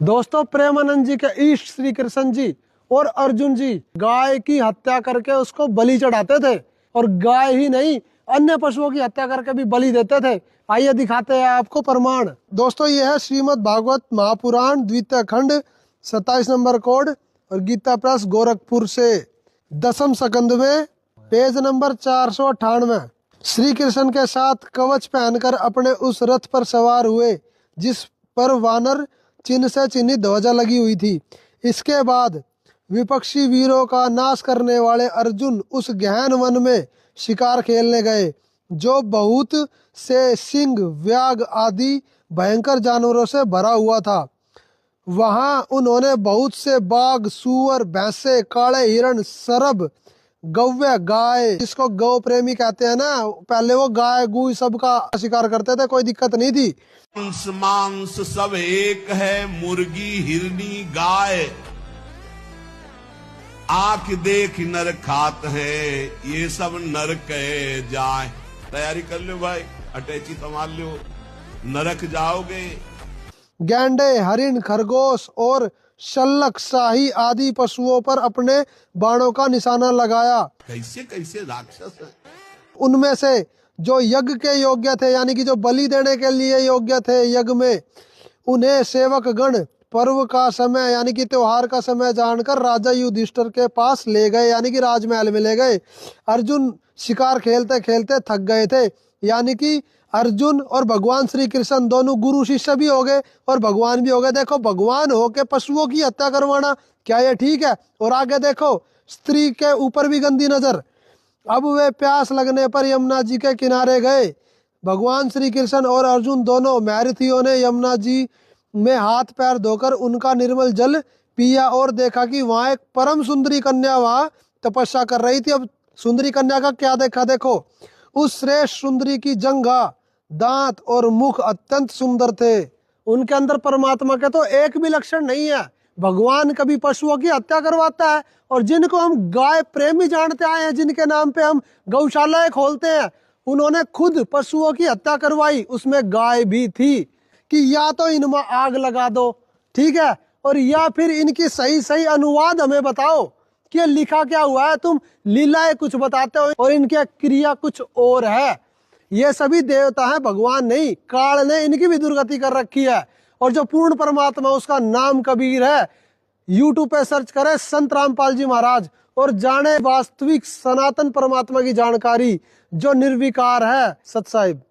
दोस्तों, प्रेमानंद जी के इष्ट श्री कृष्ण जी और अर्जुन जी गाय की हत्या करके उसको बलि चढ़ाते थे, और गाय ही नहीं अन्य पशुओं की हत्या करके भी बलि देते थे। आइए दिखाते हैं आपको प्रमाण। दोस्तों, यह है श्रीमद् भागवत महापुराण द्वितीय खंड 27 नंबर कोड और गीता प्रेस गोरखपुर से 10वीं स्कंद में पेज नंबर 498। श्री कृष्ण के साथ कवच पहनकर अपने उस रथ पर सवार हुए जिस पर वानर चिन्ह से चिन्हित ध्वजा लगी हुई थी। इसके बाद विपक्षी वीरों का नाश करने वाले अर्जुन उस गहन वन में शिकार खेलने गए, जो बहुत से सिंह, व्याघ आदि भयंकर जानवरों से भरा हुआ था। वहां उन्होंने बहुत से बाघ, सूअर, भैंसे, काले हिरण, सरब, गौवे, गाय, जिसको गौ प्रेमी कहते हैं ना, पहले वो गाय गू सबका शिकार करते थे, कोई दिक्कत नहीं थी। मांस सब एक है, मुर्गी, हिरनी, गाय, आंख देख नर खात है, ये सब नर कहे जाए। तैयारी कर लो भाई, अटैची संभाल लो, नरक जाओगे। गैंडे, हरिण, खरगोश और शल्लक, शाही आदि पशुओं पर अपने बाणों का निशाना लगाया। कैसे कैसे राक्षस है। उनमें से जो यज्ञ के योग्य थे, यानी कि जो बलि देने के लिए योग्य थे यज्ञ में, उन्हें सेवक गण पर्व का समय यानी कि त्योहार का समय जानकर राजा युधिष्ठिर के पास ले गए, यानी कि राजमहल में ले गए। अर्जुन शिकार खेलते खेलते थक गए थे, यानी कि अर्जुन और भगवान श्री कृष्ण दोनों गुरु शिष्य भी हो गए और भगवान भी हो गए। देखो, भगवान होके पशुओं की हत्या करवाना, क्या ये ठीक है? और आगे देखो, स्त्री के ऊपर भी गंदी नजर। अब वे प्यास लगने पर यमुना जी के किनारे गए। भगवान श्री कृष्ण और अर्जुन दोनों महर्षियों ने यमुना जी में हाथ पैर धोकर उनका निर्मल जल पिया और देखा कि वहां एक परम सुंदरी कन्या वहां तपस्या कर रही थी। अब सुंदरी कन्या का क्या देखा? देखो, उस श्रेष्ठ सुंदरी की जंघा, दांत और मुख अत्यंत सुंदर थे। उनके अंदर परमात्मा के तो एक भी लक्षण नहीं है। भगवान कभी पशुओं की हत्या करवाता है, और जिनको हम गाय प्रेमी जानते आए हैं, जिनके नाम पे हम गौशालाएं खोलते हैं, उन्होंने खुद पशुओं की हत्या करवाई, उसमें गाय भी थी। कि या तो इनमें आग लगा दो, ठीक है, और या फिर इनकी सही सही अनुवाद हमें बताओ कि लिखा क्या हुआ है। तुम लीलाएं कुछ बताते हो और इनकी क्रिया कुछ और है। ये सभी देवता हैं, भगवान नहीं। काल ने इनकी भी दुर्गति कर रखी है। और जो पूर्ण परमात्मा, उसका नाम कबीर है। यूट्यूब पे सर्च करें संत रामपाल जी महाराज और जाने वास्तविक सनातन परमात्मा की जानकारी, जो निर्विकार है। सत साहिब।